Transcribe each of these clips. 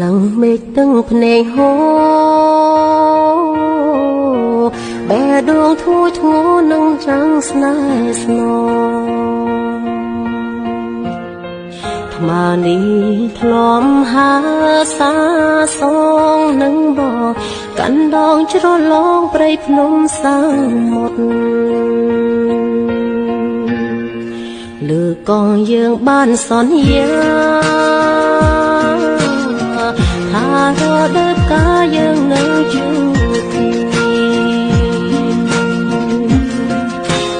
ឡឹងមេឃទឹកភ្នែកហូរបែដួងធូរធ្ងរនឹងចាំងស្នេហ៍ស្នងថ្មនេះធ្លំហាសាសងនឹងបងកាន់ដងជ្រលងព្រៃភ្នំសាមុទ្រលើកងយើងបានសន្យាថារដូវកាលយើងនៅជួបគ្នា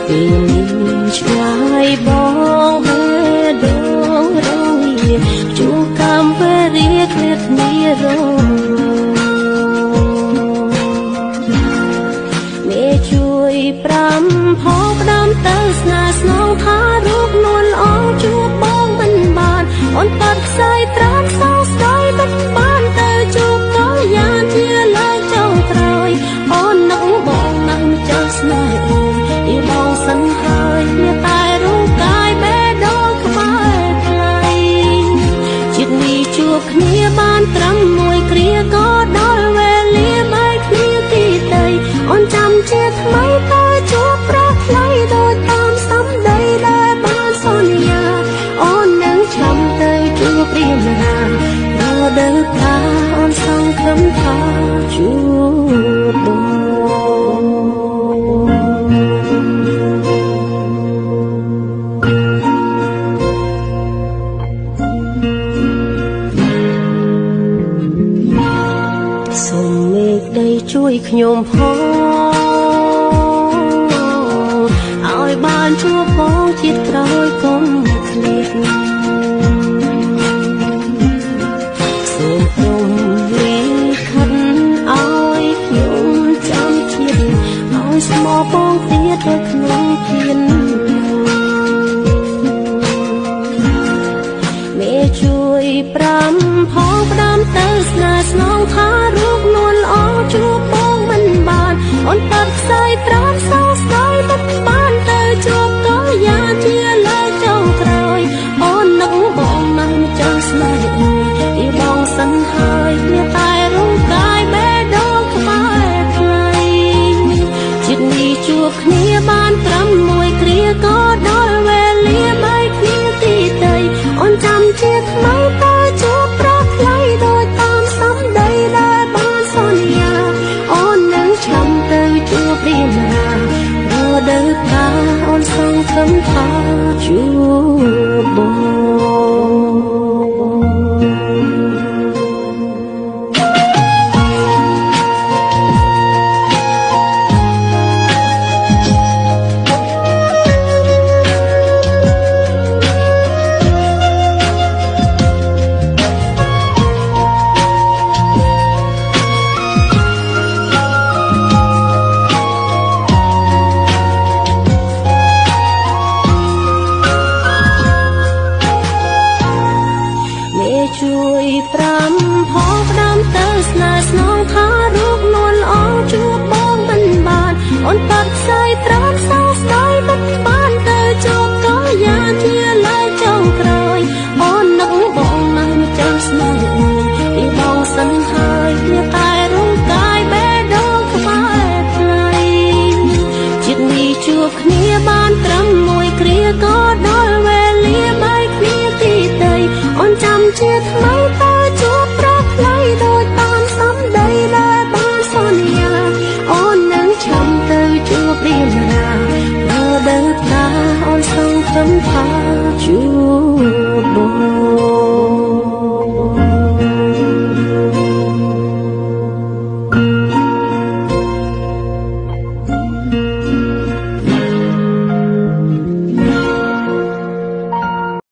ពេលនេះឆ្ងាយបងបេះដូងរងាជួបកម្មវេរាឃ្លាតគ្នារងមេជួយប្រាំផងផ្ដាំទៅស្នេហ៍ស្នងថារូបនួនល្អជួបបងមិនបានអូនបាត់ខ្សែត្រាំសងស្ដាយមិនបានទៅជួបក៏យ៉ាងជាលើចុងក្រោយអូននឹកបងណាស់ចង់ស្នេហ៍អូនពីបងសិនហើយមានតែរូបកាយបេះដូងក្បែរថ្លៃជាតិនេះជួបគ្នាបានត្រឹមមួយគ្រាក៏ដល់វេលាបែកគ្នាទីដីអូនចាំជាថ្មីទៅជួបប្រថ្លៃដោយតាមសម្ដីដែលបានសន្យាអូននឹងចាំទៅជួបព្រាមរារដូវកាលអូនសង្ឃឹមថាជួបបងសូមមេឃដីជួយខ្ញុំផងឲ្យបានជួបបងជាតិក្រោយកុំឃ្លាតសូមព្រមលីខិនឲ្យខ្ញុំចាំជាតិឲ្យស្មោះបងទៀតនៅក្នុងធានមេជួយប្រាំផងផ្ដាំទៅស្នេហ៍ស្នងថារូបនួនល្អជួបបងមិនបានអូនបាត់ខ្សែត្រាំសងស្ដាយមិនបានទៅជួបក៏យ៉ាងជាលើចុងក្រោយអូននឹកបងណាស់ចង់ស្នេហ៍អូនពីបងសិនហើយមានតែរូបកាយបេះដូងក្បែរថ្លៃជាតិនេះជួបគ្នាបានត្រឹមមួយគ្រាក៏ដល់វេលាបែកគ្នាទីដីអូនចាំជាថ្មីទៅជួបប្រថ្លៃដោយតាមសម្ដីដែលបានសន្យាអូននឹងចាំទៅជួបព្រាមរារដូវកាលអូនសង្ឃឹមថាជួបបងជួយប្រាំផងផ្ដាំទៅស្នេហ៍ស្នងថារូបនួនល្អជួបបងមិនបានអូនបាត់ខ្សែត្រាំសងស្ដាយមិនបានទៅជួបក៏យ៉ាងជាលើចុងក្រោយអូននឹកបងណាស់ចាំស្នេហ៍អូនពីបងសិនហើយមានតែរូបកាយបេះដូងក្បែរថ្លៃជាតិនេះជួបគ្នាបានត្រឹមមួយគ្រាក៏ដល់វេលាបែកគ្នាទីដីអូនចាំជាថ្មី